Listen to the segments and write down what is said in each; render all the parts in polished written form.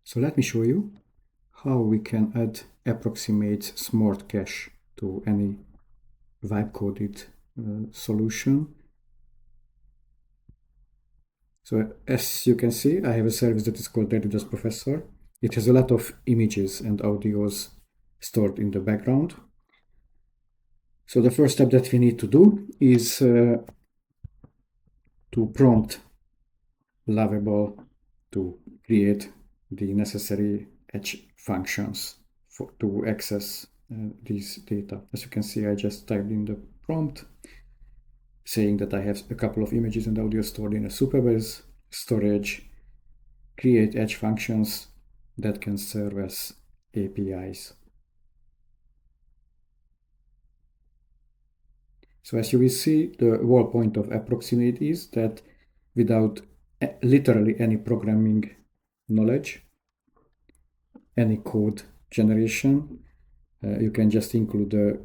So let me show you how we can add Aproximate smart cache to any vibe-coded solution. So as you can see, I have a service that is called DerDiedas Professor. It has a lot of images and audios stored in the background. So the first step that we need to do is to prompt Lovable to create the necessary edge functions to access these data. As you can see, I just typed in the prompt saying that I have a couple of images and audio stored in a Supabase storage, create edge functions that can serve as APIs. So as you will see, the whole point of Aproximate is that without literally any programming knowledge, any code generation, you can just include a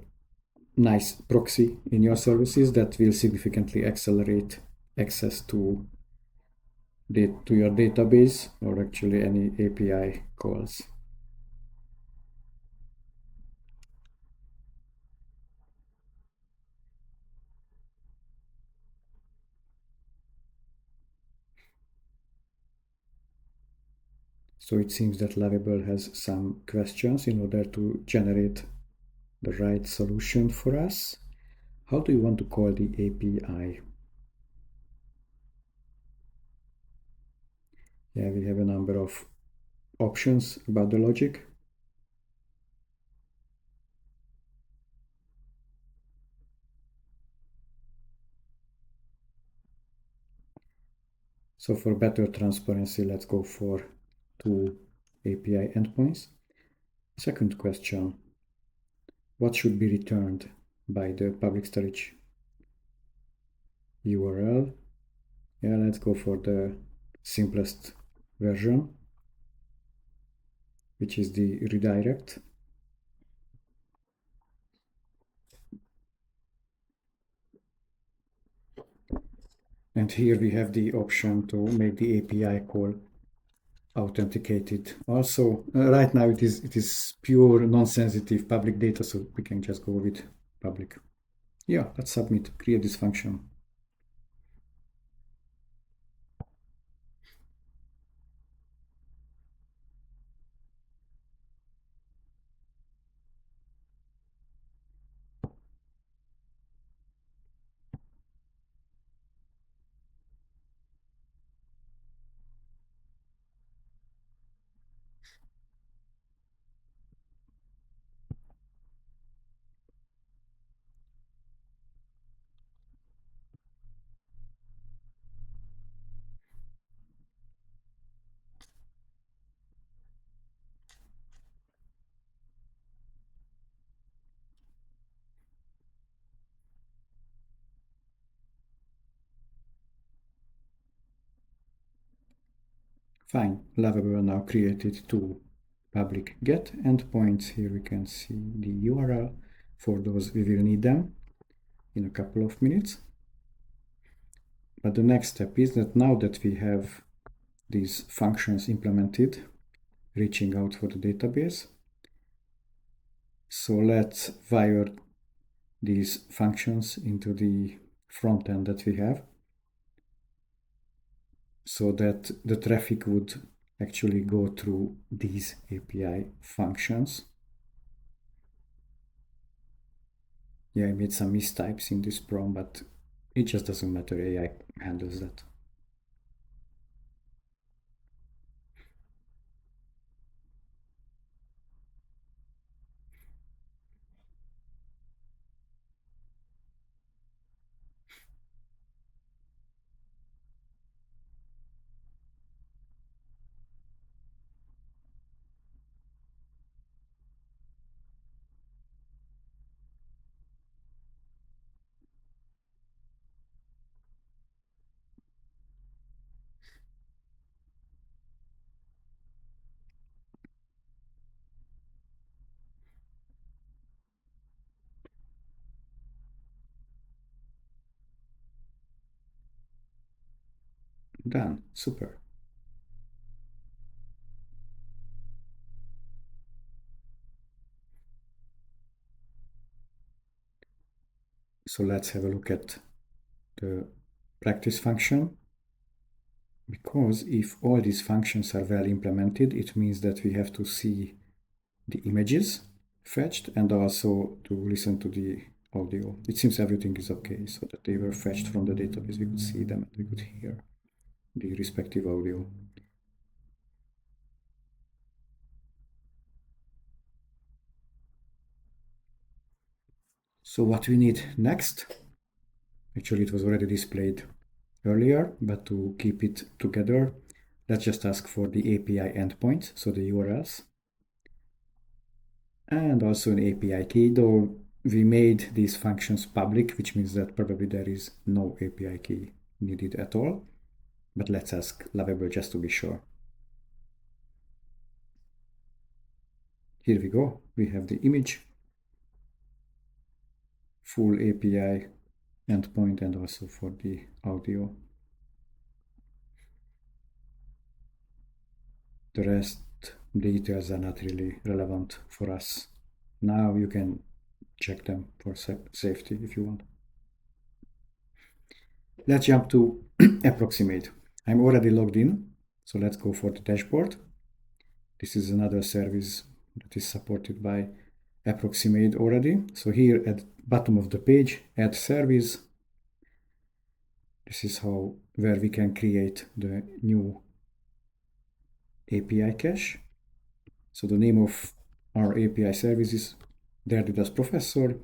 nice proxy in your services that will significantly accelerate access to your database or actually any API calls. So it seems that Lovable has some questions in order to generate the right solution for us. How do you want to call the API? Yeah, we have a number of options about the logic. So for better transparency, let's go for 2 API endpoints. Second question, what should be returned by the public storage URL? Yeah, let's go for the simplest version, which is the redirect. And here we have the option to make the API call authenticated. Also, right now it is pure non-sensitive public data, so we can just go with public. Yeah, let's submit, create this function. Fine, Lovable now created 2 public get endpoints. Here we can see the URL. For those, we will need them in a couple of minutes. But the next step is that now that we have these functions implemented, reaching out for the database, so let's wire these functions into the front end that we have so that the traffic would actually go through these API functions. Yeah, I made some mistypes in this prompt, but it just doesn't matter. AI handles that. Done. Super. So let's have a look at the practice function. Because if all these functions are well implemented, it means that we have to see the images fetched and also to listen to the audio. It seems everything is okay, so that they were fetched from the database. We could see them and we could hear the respective audio. So what we need next, actually it was already displayed earlier, but to keep it together, let's just ask for the API endpoints, so the URLs, and also an API key, though we made these functions public, which means that probably there is no API key needed at all. But let's ask Lovable just to be sure. Here we go. We have the image, full API endpoint, and also for the audio. The rest details are not really relevant for us. Now you can check them for safety if you want. Let's jump to Aproxymade. I'm already logged in, so let's go for the dashboard. This is another service that is supported by Aproxymade already. So here at the bottom of the page, add service. This is where we can create the new API cache. So the name of our API service is DerDieDas Professor.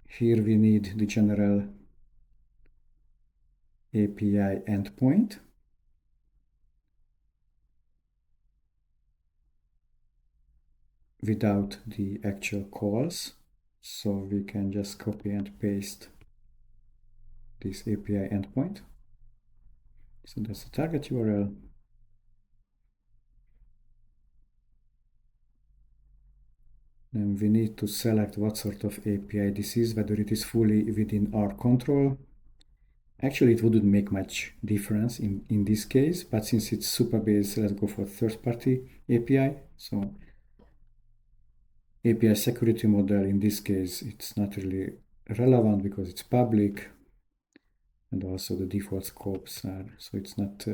Here we need the general API endpoint. Without the actual calls. So we can just copy and paste this API endpoint. So that's the target URL. Then we need to select what sort of API this is, whether it is fully within our control. Actually, it wouldn't make much difference in this case, but since it's Supabase, let's go for third-party API. So API security model, in this case, it's not really relevant because it's public. And also the default scopes are, so it's not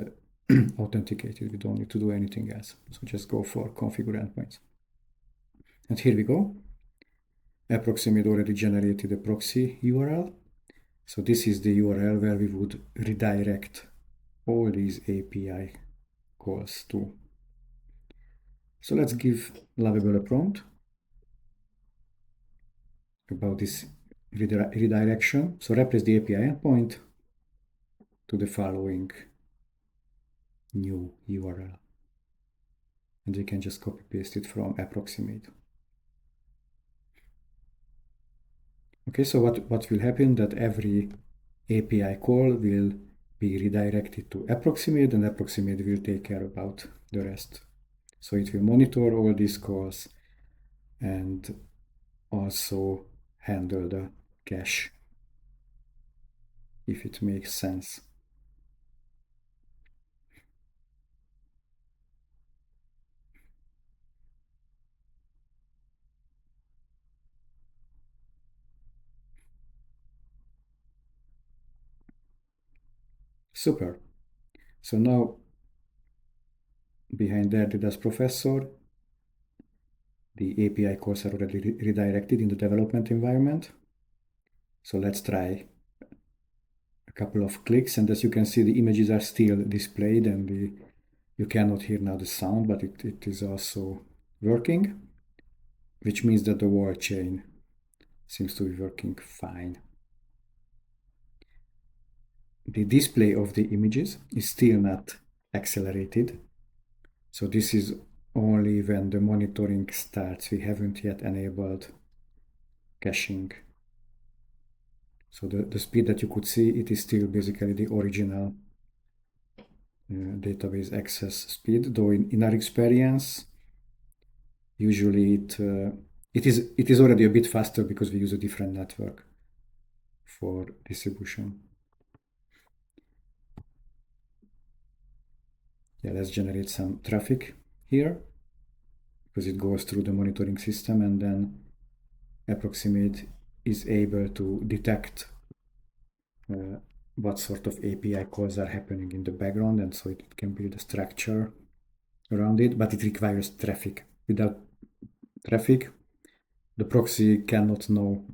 authenticated. We don't need to do anything else. So just go for configure endpoints. And here we go. Aproxymade already generated a proxy URL. So this is the URL where we would redirect all these API calls to. So let's give Lovable a prompt about this redirection. So replace the API endpoint to the following new URL. And we can just copy paste it from Aproxymade. Okay, so what will happen that every API call will be redirected to Aproxymade, and Aproxymade will take care about the rest. So it will monitor all these calls and also handle the cache if it makes sense. Super. So now behind DerDieDas Professor, the API calls are already redirected in the development environment. So let's try a couple of clicks, and as you can see, the images are still displayed, and you cannot hear now the sound, but it is also working, which means that the wall chain seems to be working fine. The display of the images is still not accelerated. So this is only when the monitoring starts. We haven't yet enabled caching. So the speed that you could see, it is still basically the original database access speed, though in our experience, usually it is already a bit faster because we use a different network for distribution. Yeah, let's generate some traffic here because it goes through the monitoring system, and then Aproximate is able to detect what sort of API calls are happening in the background, and so it can build a structure around it, but it requires traffic. Without traffic, the proxy cannot know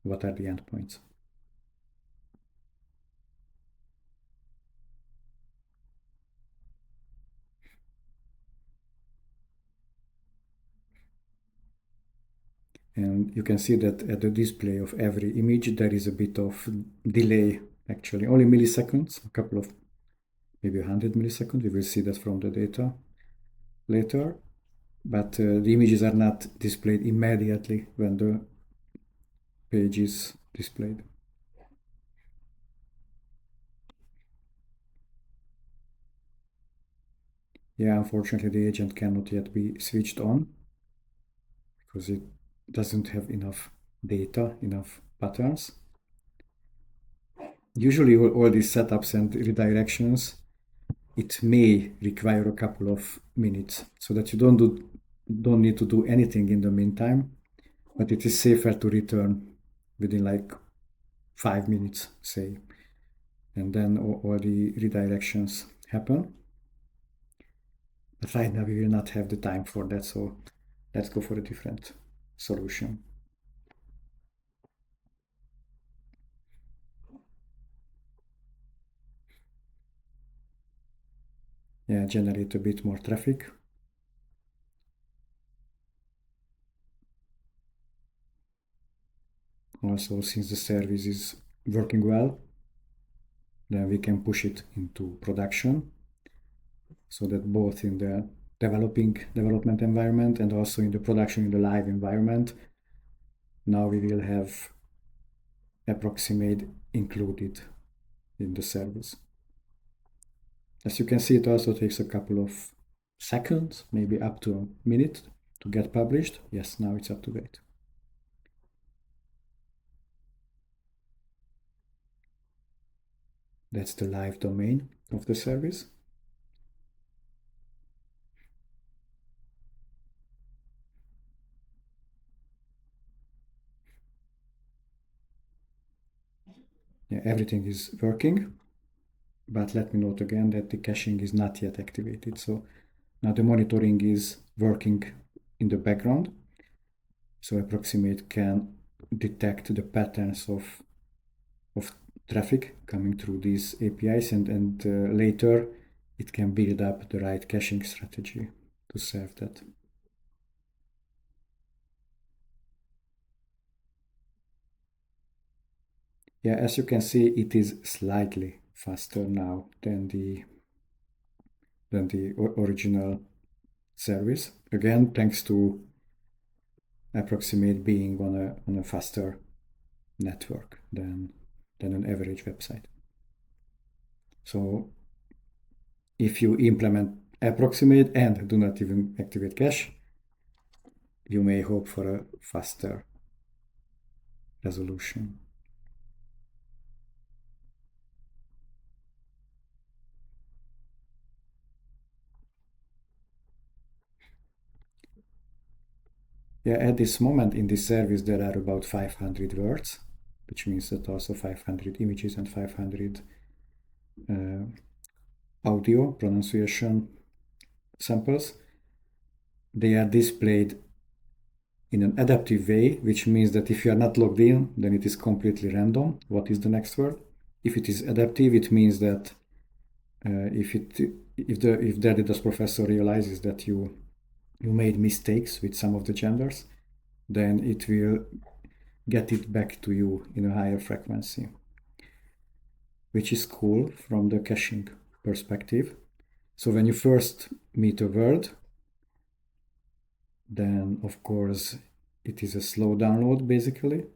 what are the endpoints. And you can see that at the display of every image, there is a bit of delay, actually, only milliseconds, a couple of, maybe 100 milliseconds. We will see that from the data later. But the images are not displayed immediately when the page is displayed. Yeah, unfortunately, the agent cannot yet be switched on because it doesn't have enough data, enough patterns. Usually, all these setups and redirections, it may require a couple of minutes so that you don't need to do anything in the meantime, but it is safer to return within like 5 minutes, say, and then all the redirections happen. But right now we will not have the time for that, so let's go for a different solution. Yeah, generate a bit more traffic. Also, since the service is working well, then we can push it into production so that both in the development environment and also in the production in the live environment, now we will have Aproxymade included in the service. As you can see, it also takes a couple of seconds, maybe up to a minute to get published. Yes, now it's up to date. That's the live domain of the service. Yeah, everything is working, but let me note again that the caching is not yet activated. So now the monitoring is working in the background. So Aproximate can detect the patterns of traffic coming through these APIs, and later it can build up the right caching strategy to serve that. Yeah, as you can see, it is slightly faster now than the original service. Again, thanks to Aproximate being on a faster network than an average website. So if you implement Aproximate and do not even activate cache, you may hope for a faster resolution. Yeah, at this moment in this service there are about 500 words, which means that also 500 images and 500 audio pronunciation samples. They are displayed in an adaptive way, which means that if you are not logged in, then it is completely random what is the next word. If it is adaptive, it means that if DerDieDas Professor realizes that you made mistakes with some of the genders, then it will get it back to you in a higher frequency, which is cool from the caching perspective. So when you first meet a word, then of course it is a slow download basically.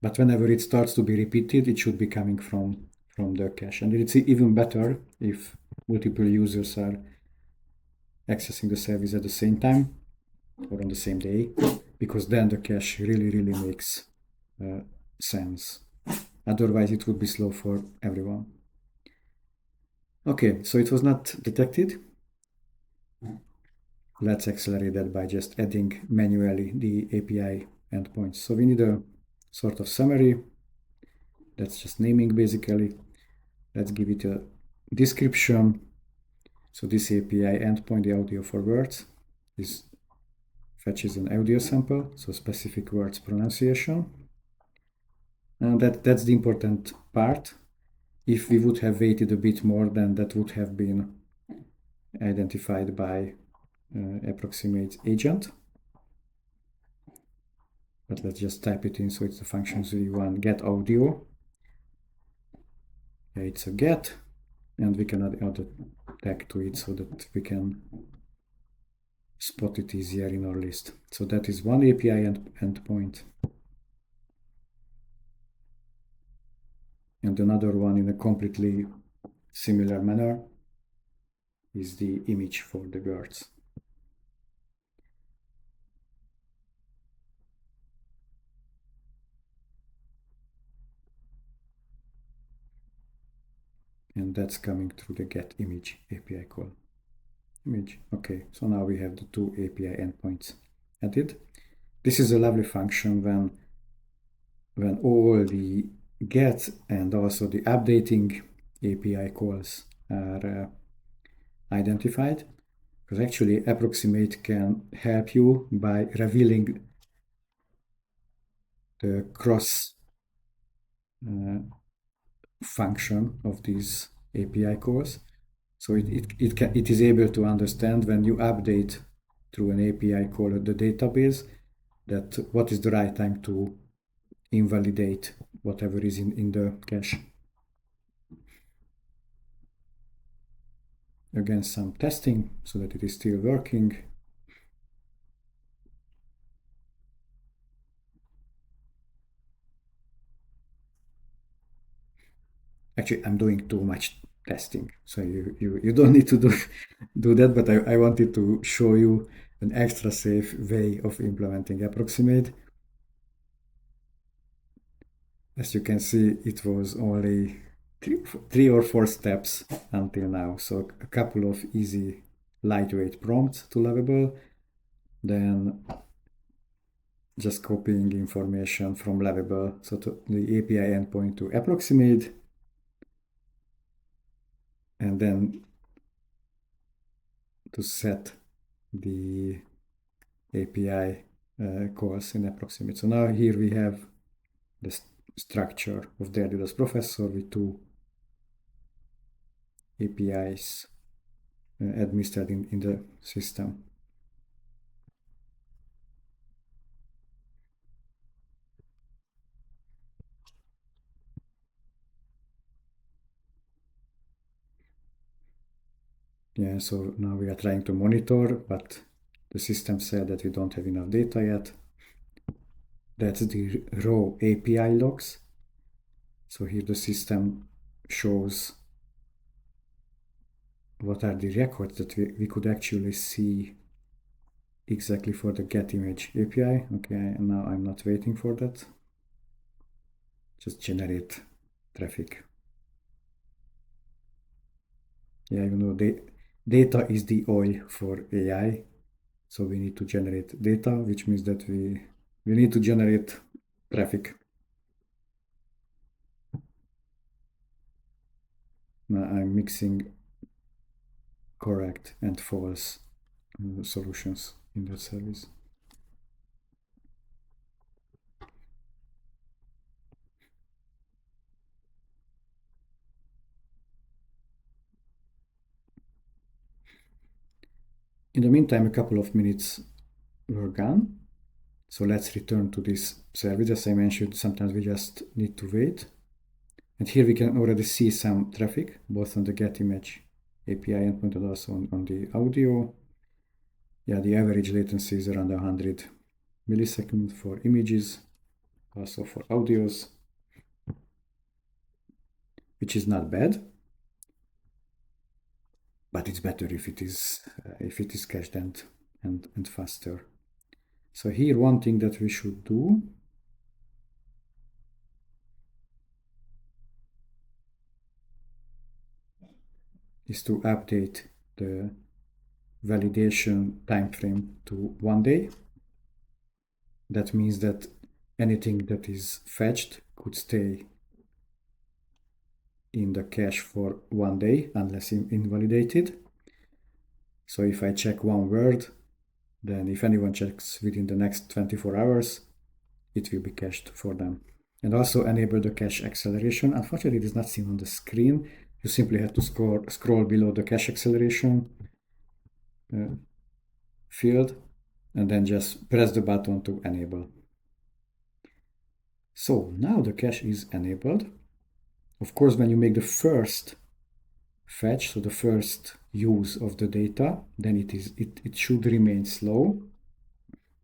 But whenever it starts to be repeated, it should be coming from the cache. And it's even better if multiple users are accessing the service at the same time or on the same day, because then the cache really makes sense. Otherwise, it would be slow for everyone. Okay, so it was not detected. Let's accelerate that by just adding manually the API endpoints. So we need a sort of summary. That's just naming basically. Let's give it a description. So this API endpoint, the audio for words, this fetches an audio sample, so specific words pronunciation. And that's the important part. If we would have waited a bit more, then that would have been identified by Aproximate agent. But let's just type it in. So it's the function v1 get audio. Yeah, it's a get, and we can add a tag to it so that we can spot it easier in our list. So that is one API endpoint. And another one in a completely similar manner is the image for the birds. And that's coming through the get image API call. Image. Okay, so now we have the two API endpoints added. This is a lovely function when all the get and also the updating API calls are identified, because actually Aproximate can help you by revealing the cross function of these API calls. So it is able to understand when you update through an API call at the database that what is the right time to invalidate whatever is in the cache. Again, some testing so that it is still working. Actually, I'm doing too much testing, so you don't need to do that, but I wanted to show you an extra safe way of implementing Aproximate. As you can see, it was only three or four steps until now. So a couple of easy, lightweight prompts to Lovable, then just copying information from Lovable, so to the API endpoint to Aproximate, and then to set the API calls in Aproximate. So now here we have the structure of DerDieDas Professor with two APIs administered in the system. Yeah, so now we are trying to monitor, but the system said that we don't have enough data yet. That's the raw API logs. So here the system shows what are the records that we could actually see exactly for the get image API. Okay, and now I'm not waiting for that. Just generate traffic. Yeah, data is the oil for AI. So we need to generate data, which means that we need to generate traffic. Now I'm mixing correct and false solutions in that service. In the meantime, a couple of minutes were gone. So let's return to this service. As I mentioned, sometimes we just need to wait. And here we can already see some traffic, both on the get image API endpoint and also on the audio. Yeah, the average latency is around 100 milliseconds for images, also for audios, which is not bad, but it's better if it is cached and faster. So here, one thing that we should do is to update the validation time frame to 1 day. That means that anything that is fetched could stay in the cache for 1 day unless invalidated. So if I check one word, then if anyone checks within the next 24 hours, it will be cached for them. And also enable the cache acceleration. Unfortunately, it is not seen on the screen. You simply have to scroll below the cache acceleration field and then just press the button to enable. So now the cache is enabled. Of course, when you make the first fetch, so the first use of the data, then it should remain slow.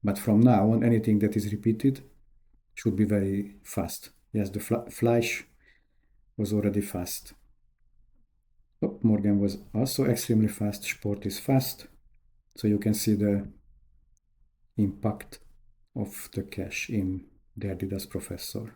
But from now on, anything that is repeated should be very fast. Yes, the flash was already fast. Oh, Morgan was also extremely fast. Sport is fast. So you can see the impact of the cache in DerDieDas Professor.